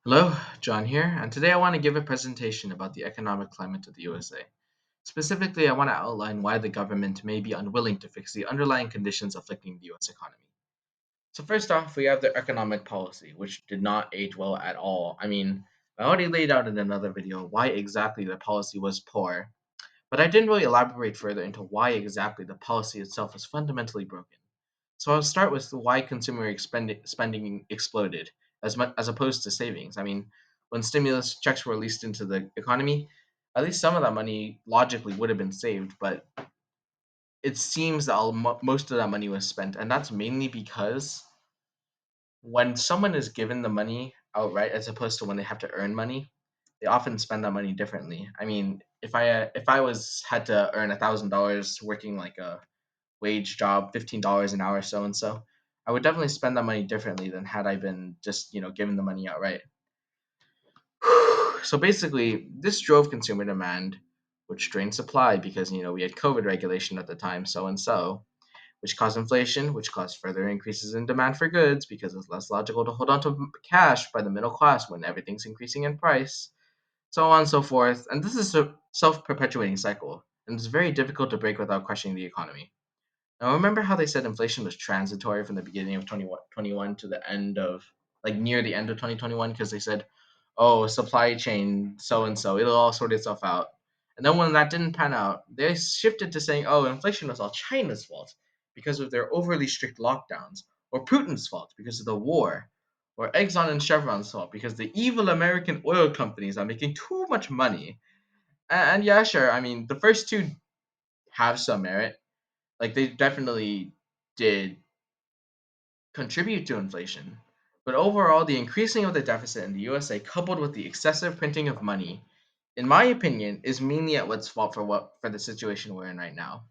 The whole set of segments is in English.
Hello, John here, and today I want to give a presentation about the economic climate of the USA. Specifically, I want to outline why the government may be unwilling to fix the underlying conditions afflicting the US economy. So, first off, we have the economic policy, which did not age well at all. I already laid out in another video why exactly the policy was poor, but I didn't really elaborate further into why exactly the policy itself was fundamentally broken. So I'll start with why consumer spending exploded as much as opposed to savings. When stimulus checks were released into the economy, at least some of that money logically would have been saved, but it seems that most of that money was spent, and that's mainly because when someone is given the money outright as opposed to when they have to earn money, they often spend that money differently. If I was had to earn $1,000 working like a wage job, $15 an hour, so and so, I would definitely spend that money differently than had I been just given the money outright. So basically, this drove consumer demand, which drained supply because we had COVID regulation at the time, so and so, which caused inflation, which caused further increases in demand for goods because it's less logical to hold on to cash by the middle class when everything's increasing in price, so on and so forth. And this is a self perpetuating cycle, and it's very difficult to break without crushing the economy. Now, remember how they said inflation was transitory from the beginning of 2021 to the end of, like, near the end of 2021? Because they said, oh, supply chain, so and so, it'll all sort itself out. And then when that didn't pan out, they shifted to saying, oh, inflation was all China's fault because of their overly strict lockdowns, or Putin's fault because of the war, or Exxon and Chevron's fault because the evil American oil companies are making too much money. And yeah, sure, the first two have some merit, like they definitely did contribute to inflation. But overall, the increasing of the deficit in the USA, coupled with the excessive printing of money, in my opinion, is mainly at what's fault for the situation we're in right now.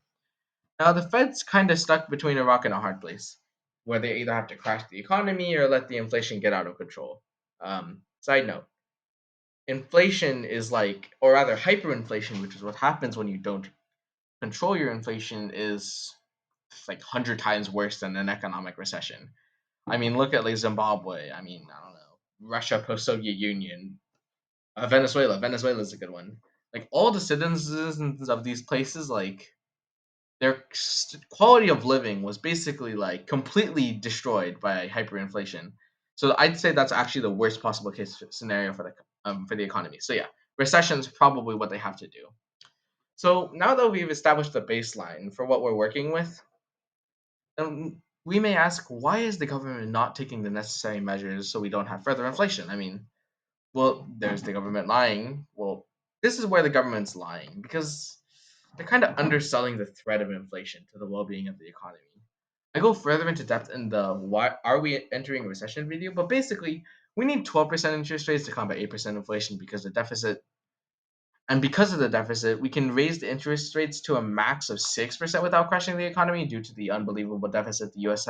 Now, the Fed's kind of stuck between a rock and a hard place, where they either have to crash the economy or let the inflation get out of control. Side note: inflation is like, or rather, hyperinflation, which is what happens when you don't control your inflation, is like 100 times worse than an economic recession. Look at like Zimbabwe. I don't know, Russia post Soviet Union, Venezuela. Venezuela is a good one. Like all the citizens of these places, like their quality of living was basically like completely destroyed by hyperinflation. So I'd say that's actually the worst possible case scenario for the economy. So yeah, recession is probably what they have to do. So now that we've established the baseline for what we're working with, we may ask, why is the government not taking the necessary measures so we don't have further inflation? Well, there's the government lying. Well, this is where the government's lying because they're kind of underselling the threat of inflation to the well-being of the economy. I go further into depth in the why are we entering a recession video, but basically, we need 12% interest rates to combat 8% inflation because of the deficit, we can raise the interest rates to a max of 6% without crashing the economy due to the unbelievable deficit the US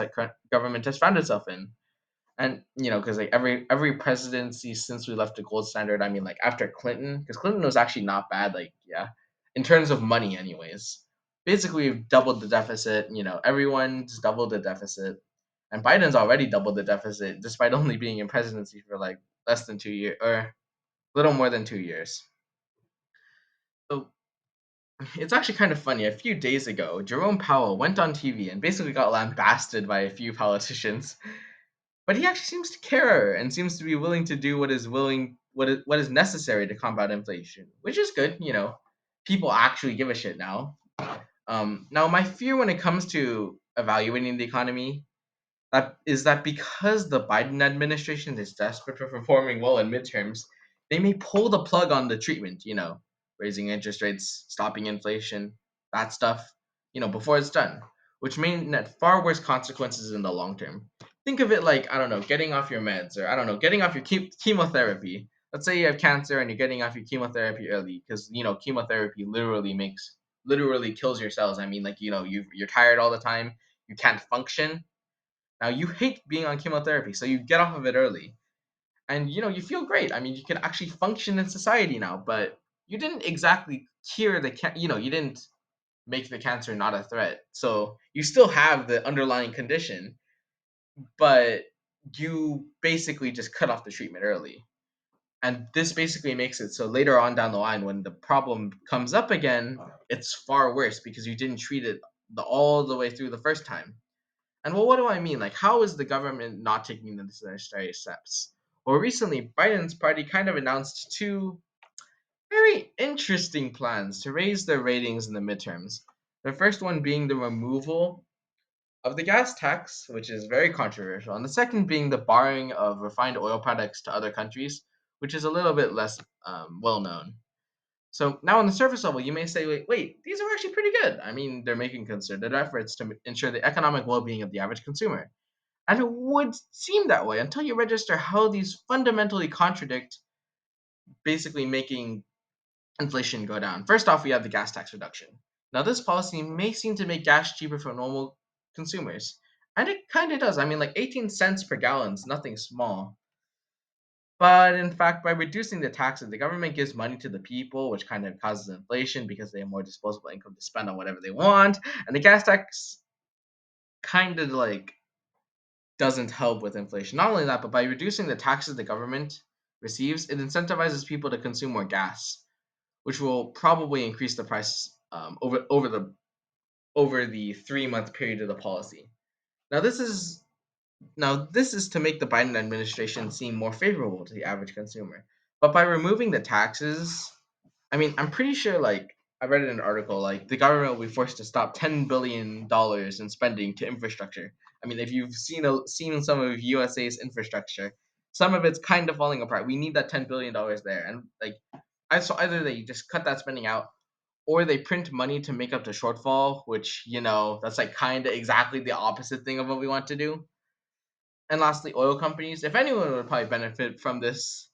government has found itself in. And, because like every presidency since we left the gold standard, like after Clinton, because Clinton was actually not bad, like, yeah, in terms of money, anyways. Basically, we've doubled the deficit, everyone's doubled the deficit. And Biden's already doubled the deficit despite only being in presidency for like less than 2 years, or a little more than 2 years. So it's actually kind of funny. A few days ago, Jerome Powell went on TV and basically got lambasted by a few politicians. But he actually seems to care and seems to be willing to do what is necessary to combat inflation, which is good. People actually give a shit now. Now, my fear when it comes to evaluating the economy, that because the Biden administration is desperate for performing well in midterms, they may pull the plug on the treatment, raising interest rates, stopping inflation, that stuff, before it's done, which may net far worse consequences in the long term. Think of it like, I don't know, getting off your meds, or I don't know, getting off your chemotherapy. Let's say you have cancer and you're getting off your chemotherapy early because, chemotherapy literally kills your cells. You're tired all the time, you can't function. Now you hate being on chemotherapy, so you get off of it early, and you feel great. You can actually function in society now, but you didn't exactly cure you didn't make the cancer not a threat. So you still have the underlying condition, but you basically just cut off the treatment early. And this basically makes it so later on down the line, when the problem comes up again, it's far worse because you didn't treat it all the way through the first time. And well, what do I mean? Like, how is the government not taking the necessary steps? Well, recently, Biden's party kind of announced two very interesting plans to raise their ratings in the midterms. The first one being the removal of the gas tax, which is very controversial, and the second being the borrowing of refined oil products to other countries, which is a little bit less well known. So now, on the surface level, you may say, wait, these are actually pretty good. I mean, they're making concerted efforts to ensure the economic well being of the average consumer. And it would seem that way until you register how these fundamentally contradict basically making inflation go down. First off, we have the gas tax reduction. Now, this policy may seem to make gas cheaper for normal consumers. And it kind of does. I mean, like 18 cents per gallon is nothing small. But in fact, by reducing the taxes, the government gives money to the people, which kind of causes inflation because they have more disposable income to spend on whatever they want. And the gas tax kind of like doesn't help with inflation. Not only that, but by reducing the taxes the government receives, it incentivizes people to consume more gas, which will probably increase the price over the 3 month period of the policy. Now this is to make the Biden administration seem more favorable to the average consumer. But by removing the taxes, I mean, I'm pretty sure, like, I read in an article, like, the government will be forced to stop $10 billion in spending to infrastructure. I mean, if you've seen some of USA's infrastructure, some of it's kind of falling apart. We need that $10 billion there. And, like, so either they just cut that spending out, or they print money to make up the shortfall, which, that's like kind of exactly the opposite thing of what we want to do. And lastly, oil companies. If anyone would probably benefit from this,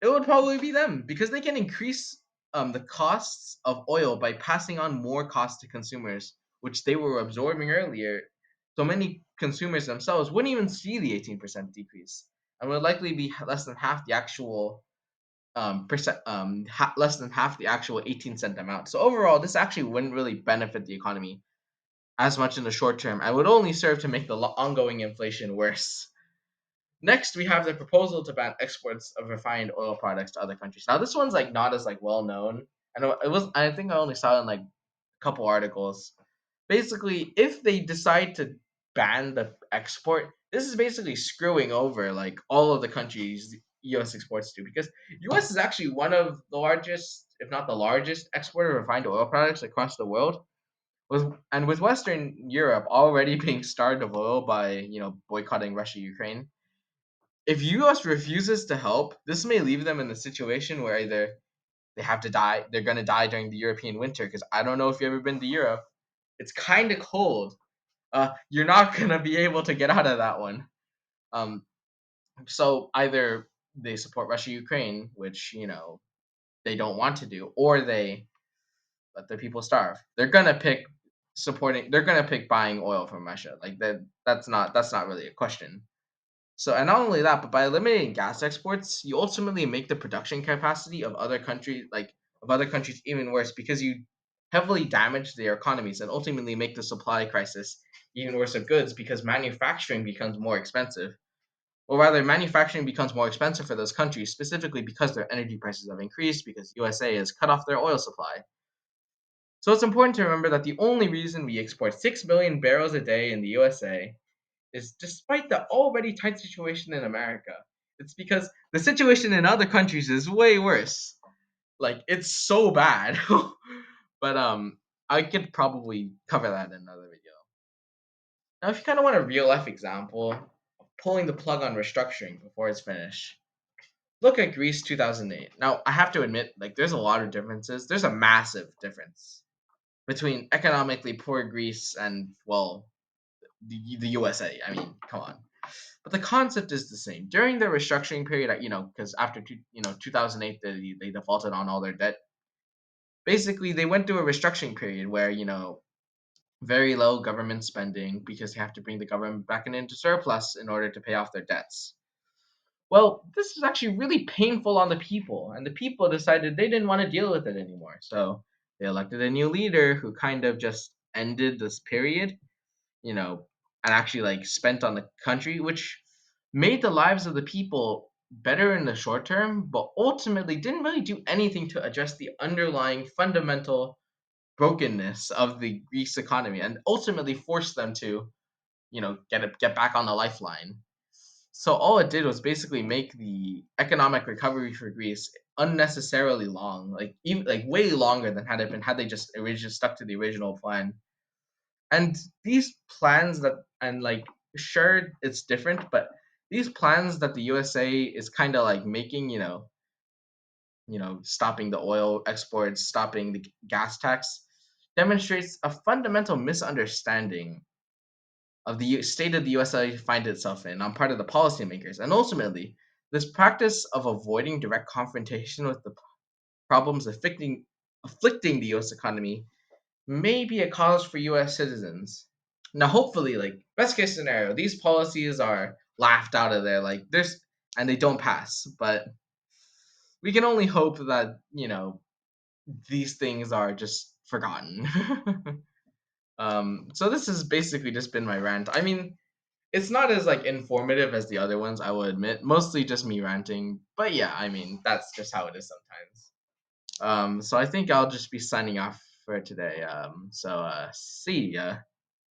it would probably be them because they can increase the costs of oil by passing on more costs to consumers, which they were absorbing earlier. So many consumers themselves wouldn't even see the 18% decrease and would likely be less than half the actual less than half the actual 18-cent amount. So overall, this actually wouldn't really benefit the economy as much in the short term and would only serve to make the ongoing inflation worse. Next, we have the proposal to ban exports of refined oil products to other countries. Now, this one's like not as like well known. I know it was. I think I only saw it in like a couple articles. Basically, if they decide to ban the export, this is basically screwing over like all of the countries the U.S. exports to because U.S. is actually one of the largest, if not the largest, exporter of refined oil products across the world. With Western Europe already being starved of oil by boycotting Russia Ukraine, if US refuses to help, this may leave them in a situation where either they have to die, they're going to die during the European winter. Because I don't know if you've ever been to Europe, it's kind of cold. You're not going to be able to get out of that one. Um, so either they support Russia Ukraine, which they don't want to do, or they let their people starve. They're going to pick supporting. They're going to pick buying oil from Russia. Like that. That's not really a question. So, and not only that, but by eliminating gas exports, you ultimately make the production capacity of other countries even worse because you heavily damage their economies and ultimately make the supply crisis even worse of goods because manufacturing becomes more expensive. Or rather, manufacturing becomes more expensive for those countries specifically because their energy prices have increased because USA has cut off their oil supply. So it's important to remember that the only reason we export 6 million barrels a day in the USA is despite the already tight situation in America. It's because the situation in other countries is way worse. Like it's so bad. But I could probably cover that in another video. Now if you kind of want a real life example of pulling the plug on restructuring before it's finished, look at Greece 2008. Now I have to admit like there's a lot of differences. There's a massive difference between economically poor Greece and well the USA. I mean, come on. But the concept is the same. During the restructuring period, because after 2008, they defaulted on all their debt. Basically, they went through a restructuring period where very low government spending because they have to bring the government back into surplus in order to pay off their debts. Well, this is actually really painful on the people, and the people decided they didn't want to deal with it anymore. So they elected a new leader who kind of just ended this period you know, and actually like spent on the country, which made the lives of the people better in the short term, but ultimately didn't really do anything to address the underlying fundamental brokenness of the Greece economy and ultimately forced them to, get back on the lifeline. So all it did was basically make the economic recovery for Greece unnecessarily long, like even like way longer than had they just originally stuck to the original plan. And these plans that and like sure it's different, but these plans that the USA is kind of like making, stopping the oil exports, stopping the gas tax, demonstrates a fundamental misunderstanding of the state of the USA finds itself in on part of the policymakers. And ultimately, this practice of avoiding direct confrontation with the problems afflicting the US economy may be a cause for US citizens. Now, hopefully, like best case scenario, these policies are laughed out of there, like this, and they don't pass. But we can only hope that these things are just forgotten. So this has basically just been my rant. I mean, it's not as like informative as the other ones, I will admit. Mostly just me ranting. But yeah, I mean, that's just how it is sometimes. So I think I'll just be signing off for today. So see ya.